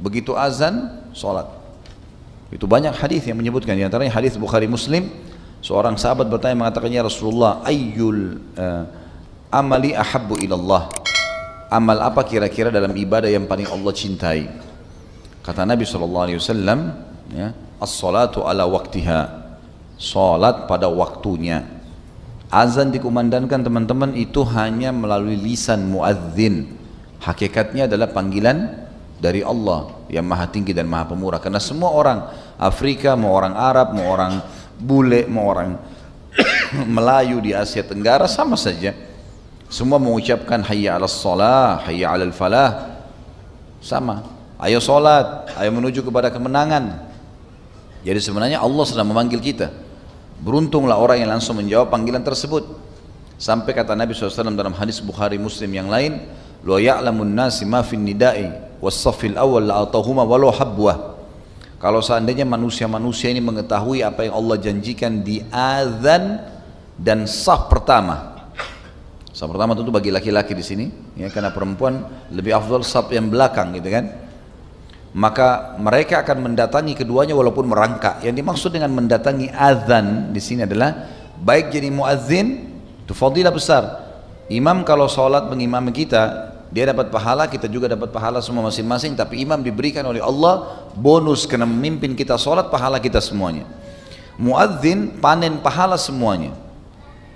Begitu azan, sholat. Itu banyak hadis yang menyebutkan. Di antaranya hadis Bukhari Muslim, seorang sahabat bertanya mengatakan, ya Rasulullah, ayyul amali ahabbu ilallah. Amal apa kira-kira dalam ibadah yang paling Allah cintai? Kata Nabi SAW, ya, as-salatu ala waktiha. Salat pada waktunya. Azan dikumandangkan teman-teman itu hanya melalui lisan muadzin. Hakikatnya adalah panggilan dari Allah yang maha tinggi dan maha pemurah. Karena semua orang Afrika, mau orang Arab, mau orang bule, mau orang Melayu di Asia Tenggara sama saja. Semua mengucapkan hayya 'alas shalah, hayya 'alal falah. Sama. Ayo salat, ayo menuju kepada kemenangan. Jadi sebenarnya Allah sedang memanggil kita. Beruntunglah orang yang langsung menjawab panggilan tersebut. Sampai kata Nabi SAW dalam hadis Bukhari Muslim yang lain, "Lo ya'lamun nasi ma fin nida'i was-saffil awwal la'atahuma walau habwah." Kalau seandainya manusia-manusia ini mengetahui apa yang Allah janjikan di azan dan saf pertama. Saf pertama tentu bagi laki-laki di sini, ya, karena perempuan lebih afdal saf yang belakang, gitu kan. Maka mereka akan mendatangi keduanya walaupun merangkak. Yang dimaksud dengan mendatangi azan di sini adalah baik jadi muadzin, itu fadilah besar. Imam kalau sholat mengimami kita, dia dapat pahala, kita juga dapat pahala semua masing-masing. Tapi imam diberikan oleh Allah bonus karena memimpin kita sholat, pahala kita semuanya. Muadzin panen pahala semuanya.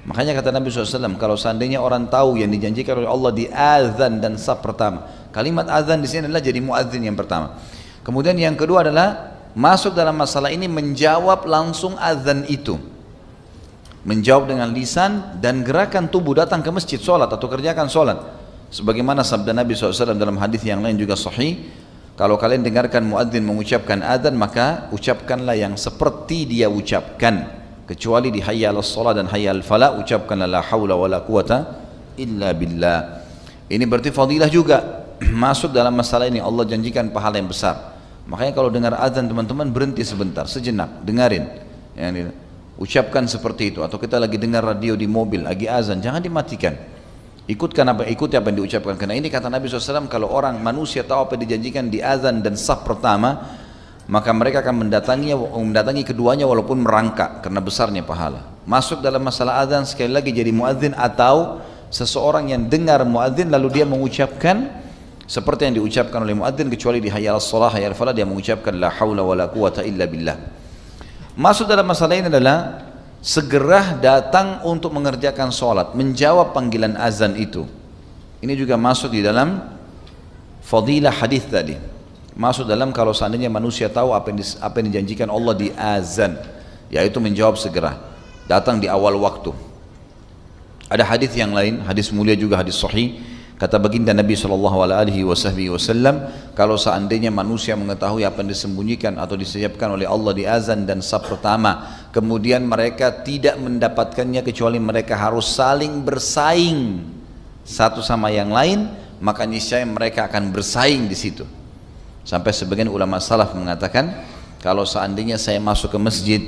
Makanya kata Nabi SAW, kalau seandainya orang tahu yang dijanjikan oleh Allah di azan dan saf pertama, kalimat azan di sini adalah jadi muadzin yang pertama. Kemudian yang kedua adalah masuk dalam masalah ini menjawab langsung azan itu. Menjawab dengan lisan dan gerakan tubuh datang ke masjid sholat atau kerjakan sholat. Sebagaimana sabda Nabi SAW dalam hadis yang lain juga sahih, kalau kalian dengarkan muadzin mengucapkan azan, maka ucapkanlah yang seperti dia ucapkan. Kecuali di hayya 'alas shalah dan hayya 'alal falah, ucapkanlah la haula wala quwata illa billah. Ini berarti fadilah juga masuk dalam masalah ini. Allah janjikan pahala yang besar. Makanya kalau dengar azan teman-teman berhenti sebentar, sejenak, dengarin. Ya, ucapkan seperti itu. Atau kita lagi dengar radio di mobil, lagi azan, jangan dimatikan. Ikuti apa yang diucapkan. Karena ini kata Nabi SAW, kalau orang manusia tahu apa yang dijanjikan di azan dan saf pertama, maka mereka akan mendatangi keduanya walaupun merangkak karena besarnya pahala. Masuk dalam masalah azan sekali lagi jadi muadzin atau seseorang yang dengar muadzin lalu dia mengucapkan seperti yang diucapkan oleh muadzin, kecuali di hayya 'alas shalah hayya 'alal falah dia mengucapkan la haula wala quwata illa billah. Masuk dalam masalah ini adalah segera datang untuk mengerjakan sholat, menjawab panggilan azan itu. Ini juga masuk di dalam fadilah hadis tadi. Masuk dalam kalau seandainya manusia tahu apa yang dijanjikan Allah di azan, yaitu menjawab segera, datang di awal waktu. Ada hadis yang lain, hadis mulia juga, hadis sahih, kata baginda Nabi SAW, kalau seandainya manusia mengetahui apa yang disembunyikan atau disiapkan oleh Allah di azan dan saf pertama, kemudian mereka tidak mendapatkannya kecuali mereka harus saling bersaing satu sama yang lain, maka niscaya mereka akan bersaing di situ. Sampai sebagian ulama salaf mengatakan, kalau seandainya saya masuk ke masjid,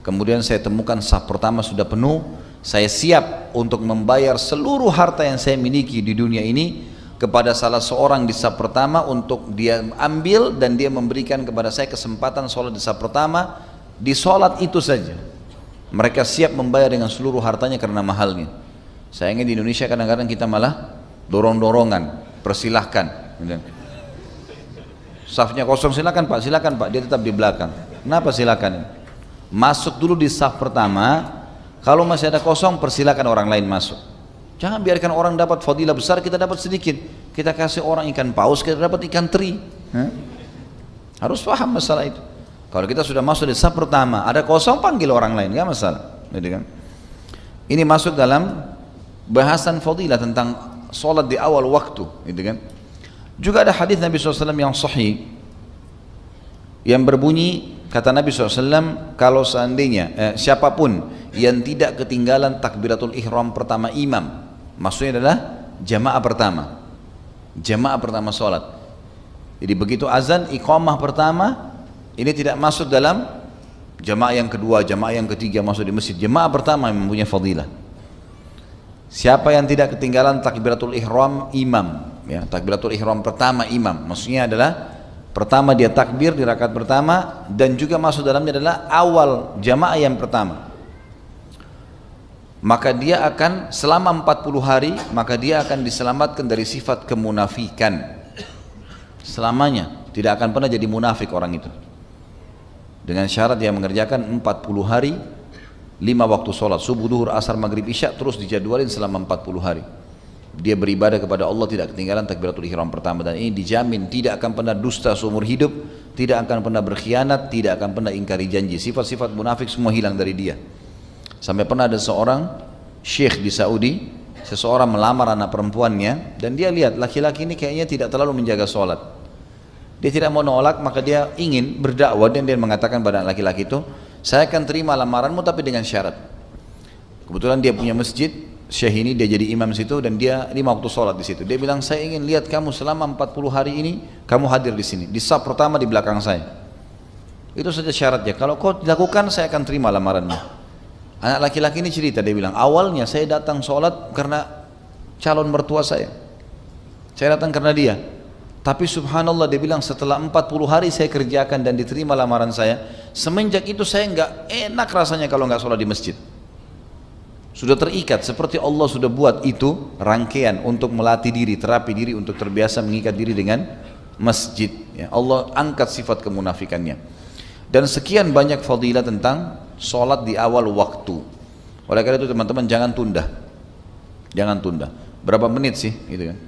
kemudian saya temukan saf pertama sudah penuh, saya siap untuk membayar seluruh harta yang saya miliki di dunia ini kepada salah seorang di saf pertama untuk dia ambil dan dia memberikan kepada saya kesempatan sholat di saf pertama. Di sholat itu saja mereka siap membayar dengan seluruh hartanya karena mahalnya. Sayangnya di Indonesia kadang-kadang kita malah dorong-dorongan, persilahkan. Safnya kosong, silakan pak, dia tetap di belakang. Kenapa silakan? Masuk dulu di saf pertama, kalau masih ada kosong persilakan orang lain masuk. Jangan biarkan orang dapat fadilah besar, kita dapat sedikit. Kita kasih orang ikan paus, kita dapat ikan teri. Harus paham masalah itu. Kalau kita sudah masuk di saf pertama, ada kosong panggil orang lain, nggak masalah. Ini masuk dalam bahasan fadilah tentang sholat di awal waktu, gitu kan? Juga ada hadis Nabi SAW yang sahih yang berbunyi, kata Nabi SAW, kalau seandainya siapapun yang tidak ketinggalan takbiratul ihram pertama imam, maksudnya adalah jamaah pertama sholat. Jadi begitu azan iqamah pertama, ini tidak masuk dalam jamaah yang kedua, jamaah yang ketiga masuk di masjid. Jamaah pertama yang mempunyai fadilah. Siapa yang tidak ketinggalan takbiratul ihram imam, ya, takbiratul ihram pertama imam, maksudnya adalah Pertama dia takbir di rakaat pertama, dan juga masuk dalamnya adalah awal jamaah yang pertama. Maka dia akan selama 40 hari, maka dia akan diselamatkan dari sifat kemunafikan. Selamanya tidak akan pernah jadi munafik orang itu. Dengan syarat dia mengerjakan 40 hari, 5 waktu sholat, subuh, duhur, asar, maghrib, isya, terus dijadwalin selama 40 hari. Dia beribadah kepada Allah tidak ketinggalan takbiratul ihram pertama, dan ini dijamin tidak akan pernah dusta seumur hidup, tidak akan pernah berkhianat, tidak akan pernah ingkari janji. Sifat-sifat munafik semua hilang dari dia. Sampai pernah ada seorang syekh di Saudi, seseorang melamar anak perempuannya, dan dia lihat laki-laki ini kayaknya tidak terlalu menjaga sholat. Dia tidak mau nolak, maka dia ingin berdakwah, dan dia mengatakan pada laki-laki itu, saya akan terima lamaranmu tapi dengan syarat. Kebetulan dia punya masjid, syekh ini dia jadi imam situ, dan dia 5 waktu sholat di situ. Dia bilang, saya ingin lihat kamu selama 40 hari ini, kamu hadir di sini, di saf pertama di belakang saya. Itu saja syaratnya. Kalau kau dilakukan, saya akan terima lamaranmu. Anak laki-laki ini cerita, dia bilang, awalnya saya datang sholat karena calon mertua saya. Saya datang karena dia. Tapi subhanallah, dia bilang setelah 40 hari saya kerjakan dan diterima lamaran saya, semenjak itu saya nggak enak rasanya kalau nggak sholat di masjid. Sudah terikat, seperti Allah sudah buat itu rangkaian untuk melatih diri, terapi diri untuk terbiasa mengikat diri dengan masjid. Ya, Allah angkat sifat kemunafikannya. Dan sekian banyak fadilah tentang sholat di awal waktu. Oleh karena itu teman-teman jangan tunda. Jangan tunda. Berapa menit sih? Gitu kan.